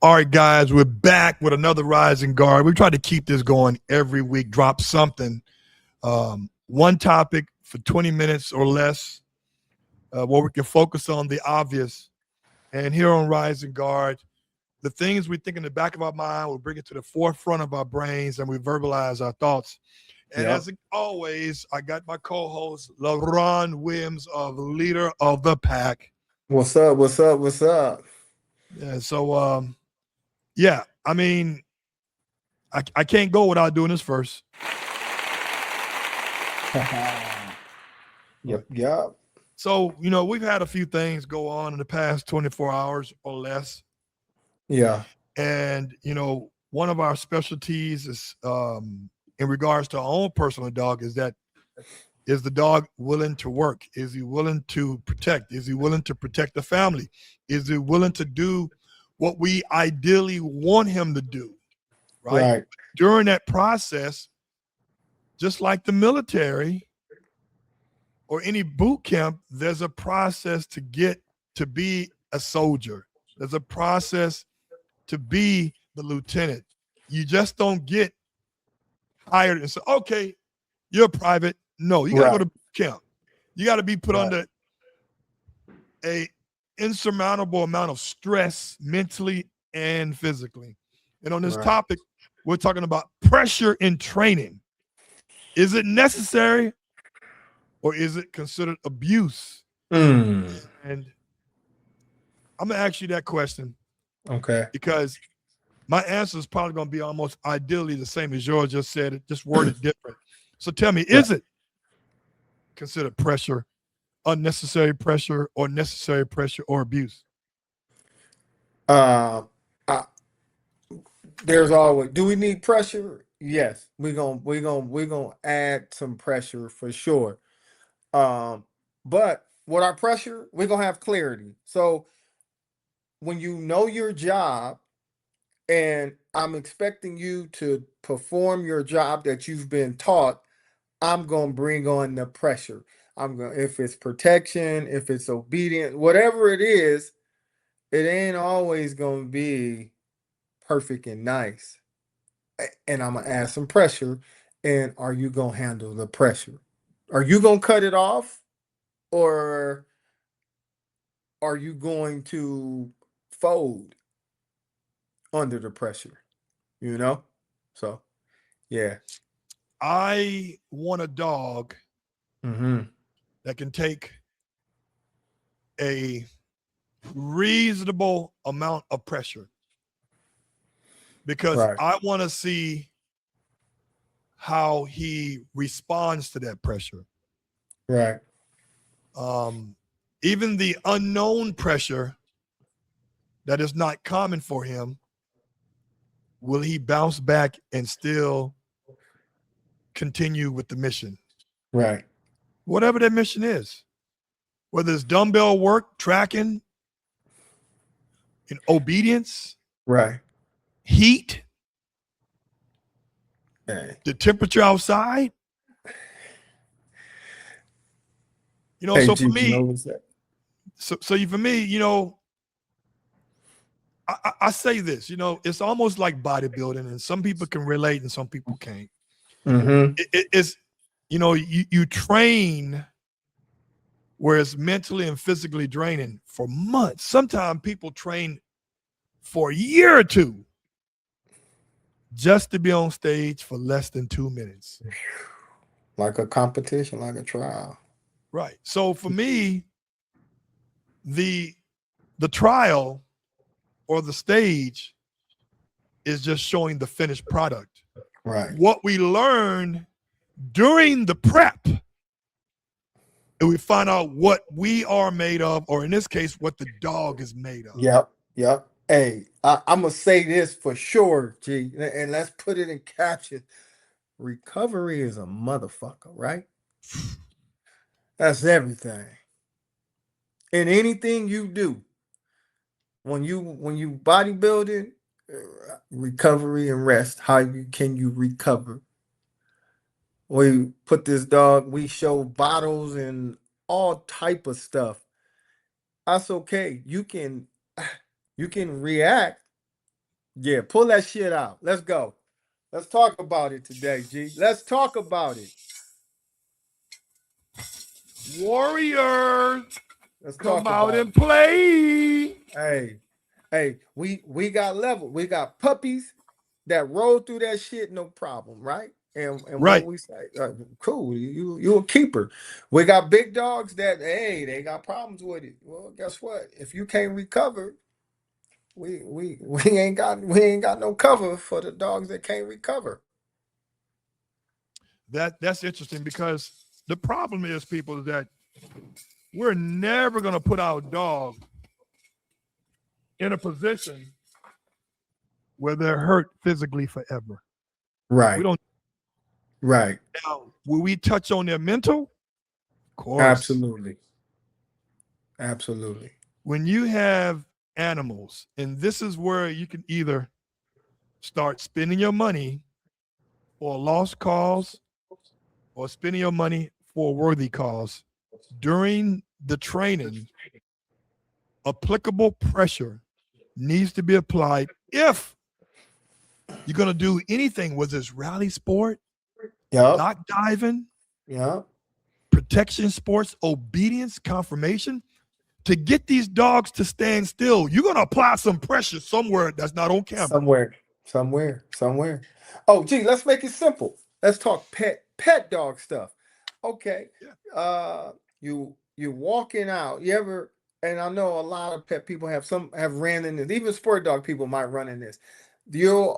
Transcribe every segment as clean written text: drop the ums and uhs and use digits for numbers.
All right, guys, we're back with another Rising Guard. We try to keep this going every week, drop something, one topic for 20 minutes or less, where we can focus on the obvious. And here on Rising Guard, the things we think in the back of our mind, we bring it to the forefront of our brains and we verbalize our thoughts. And as always, I got my co-host, LauRon Williams, of Leader of the Pack. What's up? What's up? What's up? Yeah, so yeah, I mean, I can't go without doing this first. Yep. So, we've had a few things go on in the past 24 hours or less. Yeah. And, one of our specialties is in regards to our own personal dog is the dog willing to work? Is he willing to protect? Is he willing to protect the family? Is he willing to do what we ideally want him to do, right? During that process, just like the military or any boot camp, there's a process to get to be a soldier. There's a process to be the lieutenant. You just don't get hired and say, okay, you're a private. No, you got to go to boot camp. You got to be put under a insurmountable amount of stress mentally and physically. And on this topic, we're talking about pressure in training. Is it necessary or is it considered abuse? And I'm going to ask you that question. Okay. Because my answer is probably going to be almost ideally the same as yours just said, it just worded different. So tell me, is it considered pressure, unnecessary pressure, or necessary pressure, or abuse? There's always, do we need pressure? Yes, we're gonna add some pressure for sure. But with our pressure, we're gonna have clarity. So when you know your job, and I'm expecting you to perform your job that you've been taught, I'm gonna bring on the pressure. If it's protection, if it's obedience, whatever it is, it ain't always gonna be perfect and nice. And I'm gonna add some pressure. And are you gonna handle the pressure? Are you gonna cut it off, or are you going to fold under the pressure? So yeah. I want a dog that can take a reasonable amount of pressure, because I want to see how he responds to that pressure. Right. Even the unknown pressure that is not common for him, will he bounce back and still continue with the mission? Right. Whatever that mission is, whether it's dumbbell work, tracking, in obedience, heat, the temperature outside. So for me, for me, I say this, it's almost like bodybuilding, and some people can relate and some people can't. It's, you train where it's mentally and physically draining for months. Sometimes people train for a year or two just to be on stage for less than 2 minutes. Like a competition, like a trial. Right. So for me, the trial or the stage is just showing the finished product. Right. What we learn during the prep, and we find out what we are made of, or in this case, what the dog is made of. Yep. Hey, I'm going to say this for sure, G, and let's put it in caption. Recovery is a motherfucker, right? That's everything. In anything you do, when you bodybuilding, recovery and rest. How can you recover? We put this dog, we show bottles and all type of stuff. That's okay. You can react, Yeah, pull that shit out. Let's go. Let's talk about it today, G. Let's talk about it. Warriors, Let's come talk out about and it. play. Hey, hey, we got level. We got puppies that roll through that shit, no problem, right? And what Right. we say, cool. You a keeper. We got big dogs that they got problems with it. Well, guess what? If you can't recover, we ain't got no cover for the dogs that can't recover. That's interesting because the problem is, people, is that we're never going to put our dog in a position where they're hurt physically forever. We Right, don't. right. Now, will we touch on their mental? Of course. Absolutely, absolutely. When you have animals, and this is where you can either start spending your money for a lost cause or spending your money for a worthy cause. During the training, applicable pressure needs to be applied if you're going to do anything, whether it's rally sport, Yep, dock diving, yep. protection sports, obedience, confirmation. To get these dogs to stand still, you're going to apply some pressure somewhere that's not on camera. Somewhere. Oh, gee, let's make it simple. Let's talk pet dog stuff. Okay. Yeah. You walking out. You ever, and I know a lot of pet people have ran in this. Even sport dog people might run in this. You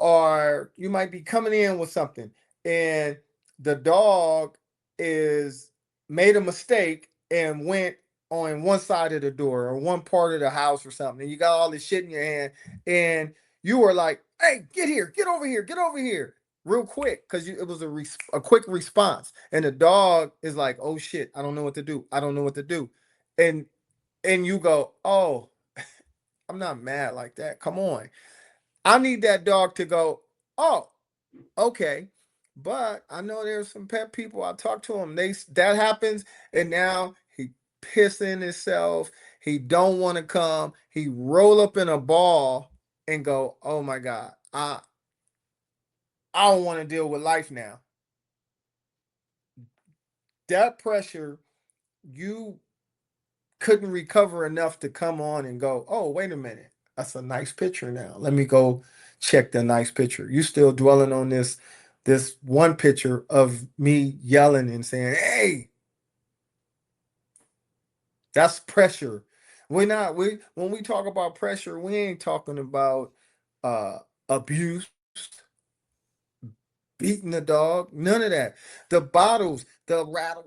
might be coming in with something, and the dog is made a mistake and went on one side of the door or one part of the house or something. And you got all this shit in your hand, and you were like, "Hey, get here, get over here, real quick," because it was a quick response. And the dog is like, "Oh shit, I don't know what to do. I don't know what to do," and you go, "Oh, I'm not mad like that. Come on, I need that dog to go. Oh, okay." But I know there's some pet people. I talk to them. That happens, and now he pissing himself. He don't want to come. He roll up in a ball and go, "Oh my god, I don't want to deal with life now." That pressure, you couldn't recover enough to come on and go, "Oh, wait a minute. That's a nice picture now. Let me go check the nice picture." You still dwelling on this one picture of me yelling and saying, "Hey, that's pressure." We when we talk about pressure, we ain't talking about uh abuse, beating the dog, none of that. The bottles, the rattle,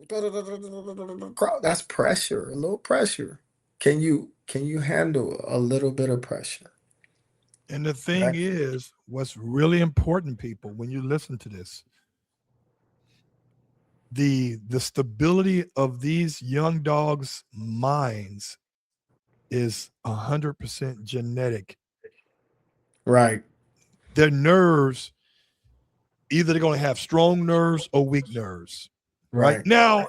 that's pressure, a little pressure. Can you handle a little bit of pressure? And the thing Right. is, what's really important, people, when you listen to this, the stability of these young dogs' minds is 100% genetic. Right. Their nerves, either they're going to have strong nerves or weak nerves. Right Right. now,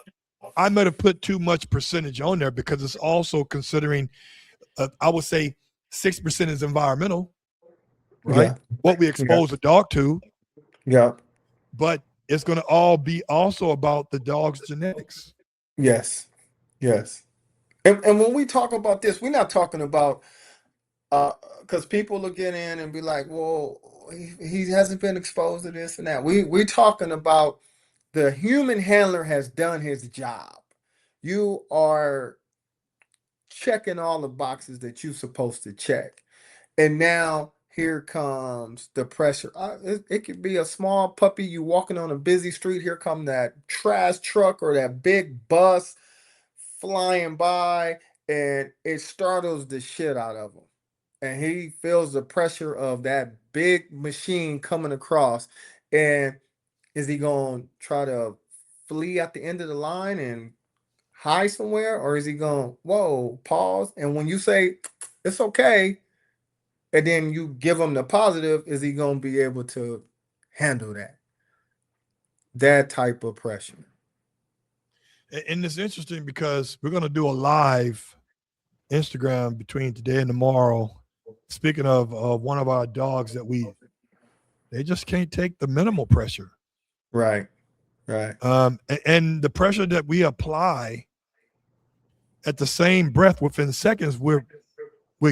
I might have put too much percentage on there because it's also considering, I would say, 6% is environmental, right? Yeah. What we Yeah. expose a dog to, Yeah. but it's going to all be also about the dog's genetics. Yes. Yes. And when we talk about this, we're not talking about because people will get in and be like, "Well, he hasn't been exposed to this and that." We're talking about the human handler has done his job. You are checking all the boxes that you're supposed to check. And now here comes the pressure. It could be a small puppy, you walking on a busy street. Here come that trash truck or that big bus flying by, and it startles the shit out of him. And he feels the pressure of that big machine coming across. And is he going to try to flee at the end of the line and hide somewhere? Or is he going, whoa, pause? And when you say it's okay, and then you give him the positive, is he going to be able to handle that type of pressure? And it's interesting because we're going to do a live Instagram between today and tomorrow speaking of one of our dogs that they just can't take the minimal pressure. Right. Right. And the pressure that we apply at the same breath within seconds, we're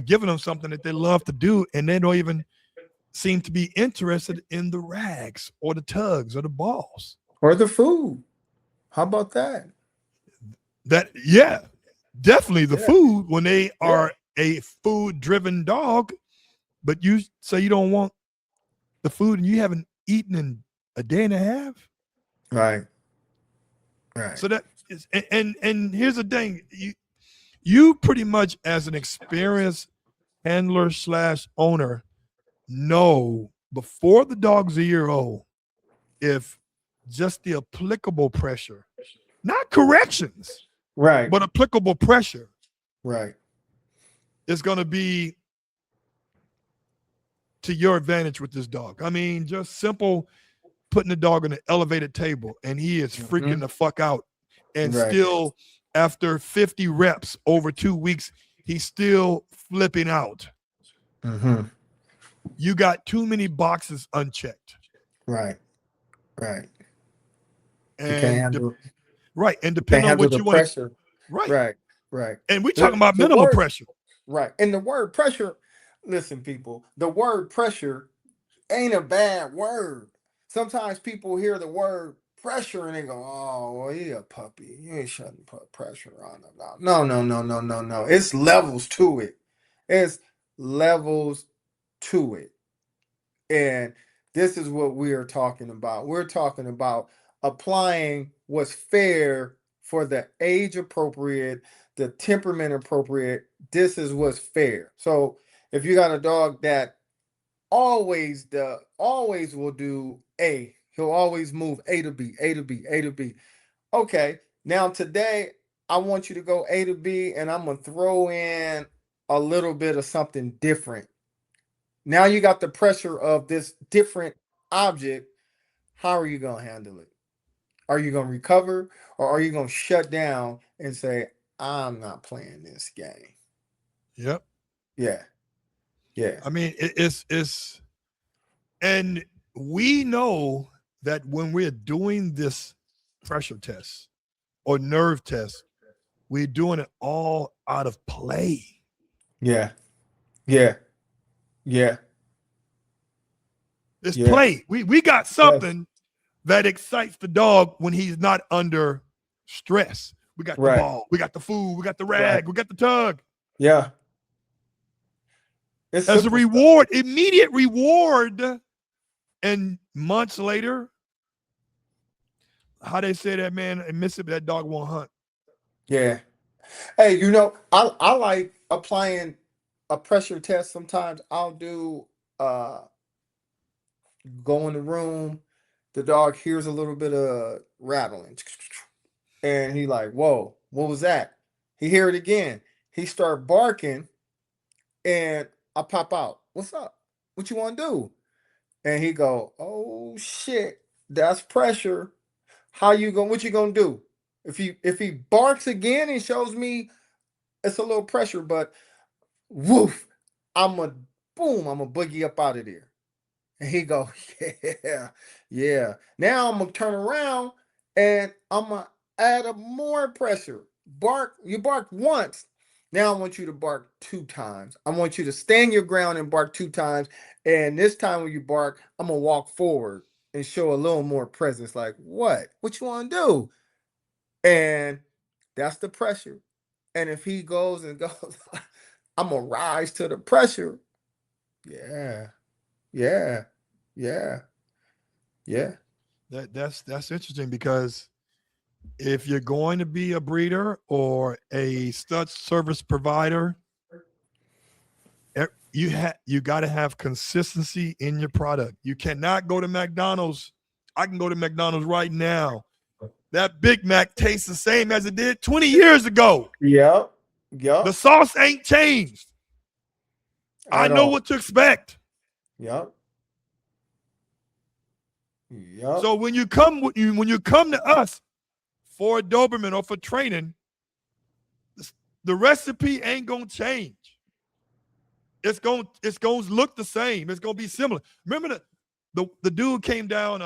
giving them something that they love to do, and they don't even seem to be interested in the rags or the tugs or the balls. Or the food. How about that? Yeah, definitely the Yeah. food when they Yeah. are a food-driven dog, but you say you don't want the food and you haven't eaten in a day and a half. Right. Right. So that is, and here's the thing, you pretty much as an experienced handler / owner know before the dog's a year old if just the applicable pressure, not corrections, Right. but applicable pressure Right. is going to be to your advantage with this dog. I mean, just simple putting the dog on an elevated table and he is freaking the fuck out. And Right. still, after 50 reps over 2 weeks, he's still flipping out. Mm-hmm. You got too many boxes unchecked. Right. Right. You can't And handle, right. And you can't depending on handle what the you want to, pressure. right. Right. Right. And we're talking about The minimal word, pressure. right. And the word pressure, listen, people, the word pressure ain't a bad word. Sometimes people hear the word pressure and they go, "Oh, well, he a puppy. You ain't shouldn't put pressure on him." No, no, no, no, no, no. It's levels to it. It's levels to it. And this is what we are talking about. We're talking about applying what's fair for the age appropriate, the temperament appropriate. This is what's fair. So if you got a dog that always will do A, he'll always move A to B, A to B, A to B. Okay, now today I want you to go A to B, and I'm gonna throw in a little bit of something different. Now you got the pressure of this different object. How are you going to handle it? Are you going to recover, or are you going to shut down and say, I'm not playing this game? Yep. Yeah. Yeah. I mean, it's, and we know that when we're doing this pressure test or nerve test, we're doing it all out of play. Yeah. Yeah. Yeah. It's Yeah. play. We got something that excites the dog when he's not under stress. We got the Right. ball, we got the food, we got the Right. rag, we got the tug. Yeah. It's As a simple stuff. reward, immediate reward. And months later, how they say that, man, in Mississippi, that dog won't hunt. Yeah. Hey, I like applying a pressure test. Sometimes I'll do go in the room, the dog hears a little bit of rattling, and he like, whoa, what was that? He hear it again. He start barking, and I pop out. What's up? What you want to do? And he go, oh shit, that's pressure. What you gonna do? If he barks again and shows me it's a little pressure, but woof, I'm a boogie up out of there. And he go, yeah, yeah. Now I'm gonna turn around and I'm gonna add a more pressure. You bark once. Now I want you to bark 2 times. I want you to stand your ground and bark 2 times. And this time when you bark, I'm gonna walk forward and show a little more presence. Like, what? What you want to do? And that's the pressure. And if he goes and goes, I'm gonna rise to the pressure. Yeah, yeah. Yeah. Yeah. That's interesting because if you're going to be a breeder or a stud service provider, you got to have consistency in your product. You cannot go to McDonald's. I can go to McDonald's right now. That Big Mac tastes the same as it did 20 years ago. Yep. The Yep. sauce ain't changed. I know what to expect. Yep. Yep. So when you come to us for a Doberman or for training, the recipe ain't gonna change. it's going to look the same. It's going to be similar. Remember the dude came down.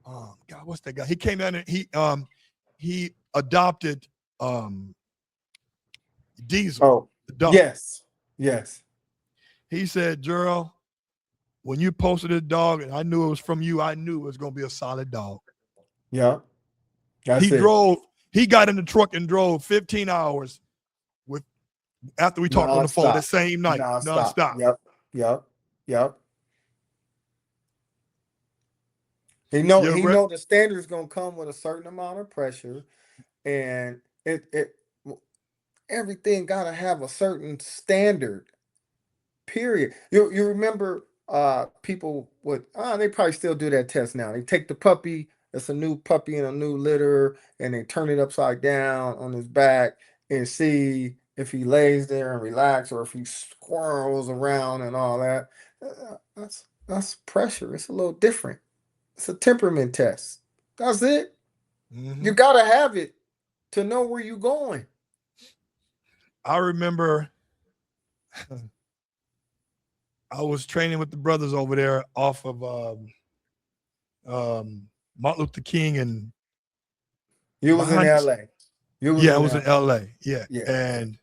Oh God, what's that guy? He came down and he adopted Diesel. Oh, The dog. yes. Yes. He said, Gerald, when you posted this dog and I knew it was from you, I knew it was going to be a solid dog. Yeah. That's it. He got in the truck and drove 15 hours after we talked on the phone that same night. Non-stop. Yep. He know the standard is gonna come with a certain amount of pressure, and everything gotta have a certain standard. Period. You remember people would they probably still do that test now. They take the puppy, it's a new puppy in a new litter, and they turn it upside down on his back and see if he lays there and relax or if he squirrels around and all that. That's pressure. It's a little different. It's a temperament test. That's it. Mm-hmm. You gotta have it to know where you're going. I remember I was training with the brothers over there off of Martin Luther King, and you was in LA. I was in LA. Yeah. And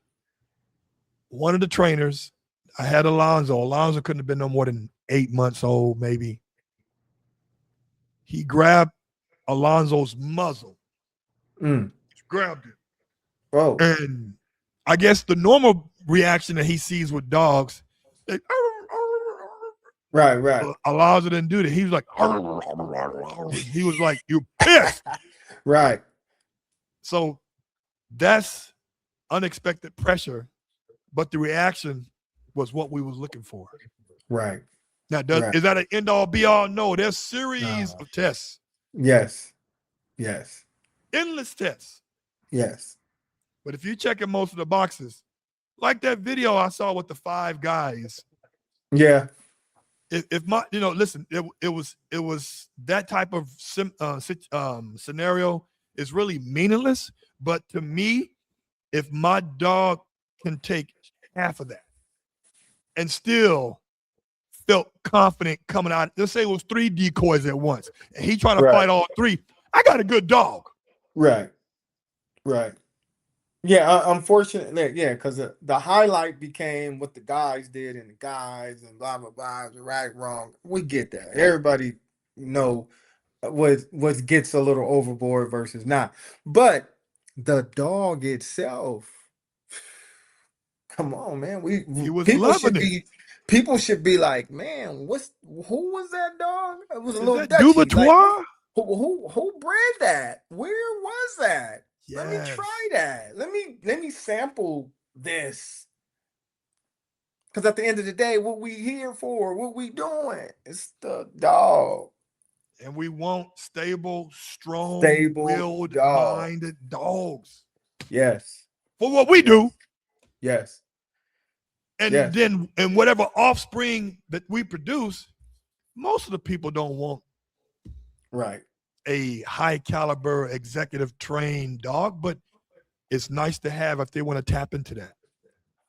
one of the trainers, I had Alonzo. Alonzo couldn't have been no more than 8 months old, maybe. He grabbed Alonzo's muzzle. Grabbed it. Oh. And I guess the normal reaction that he sees with dogs, right. Alonzo didn't do that. He was like, he was like, you're pissed. Right. So that's unexpected pressure, but the reaction was what we was looking for. Right. Now, is that an end-all, be-all? No, there's series of tests. Yes. Endless tests. Yes. But if you're checking most of the boxes, like that video I saw with the 5 guys. Yeah. If my, listen, it was that type of scenario is really meaningless. But to me, if my dog can take half of that and still felt confident coming out, let's say it was 3 decoys at once, and he trying to fight all 3, I got a good dog. Right. Yeah, unfortunately, because the highlight became what the guys did and the guys and blah, blah, blah, right, wrong. We get that. Everybody know what gets a little overboard versus not. But the dog itself, come on, man. People should be like, man, who was that dog? It was a little Dutchie. Dubois? Who bred that? Where was that? Yes. Let me try that. Let me sample this. Because at the end of the day, what we here for, what we doing, it's the dog. And we want stable, strong-willed, minded dogs. Yes. For what we do. Yes. And then, and whatever offspring that we produce, most of the people don't want a high caliber executive trained dog, but it's nice to have if they want to tap into that.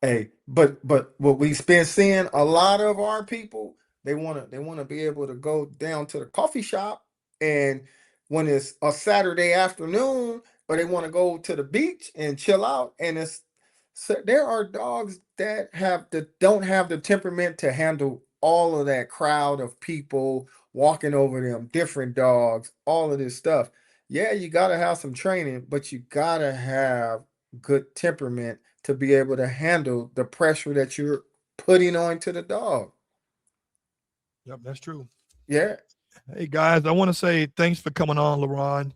Hey, but what we've been seeing, a lot of our people, they want to be able to go down to the coffee shop, and when it's a Saturday afternoon, or they want to go to the beach and chill out, and there are dogs that don't have the temperament to handle all of that crowd of people walking over them, different dogs, all of this stuff. Yeah, you got to have some training, but you got to have good temperament to be able to handle the pressure that you're putting onto the dog. Yep, that's true. Yeah. Hey guys, I want to say thanks for coming on, LauRon.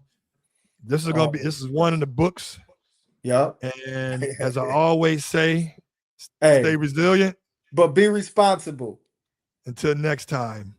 This is one in the books. Yep. And as I always say, stay resilient. But be responsible. Until next time.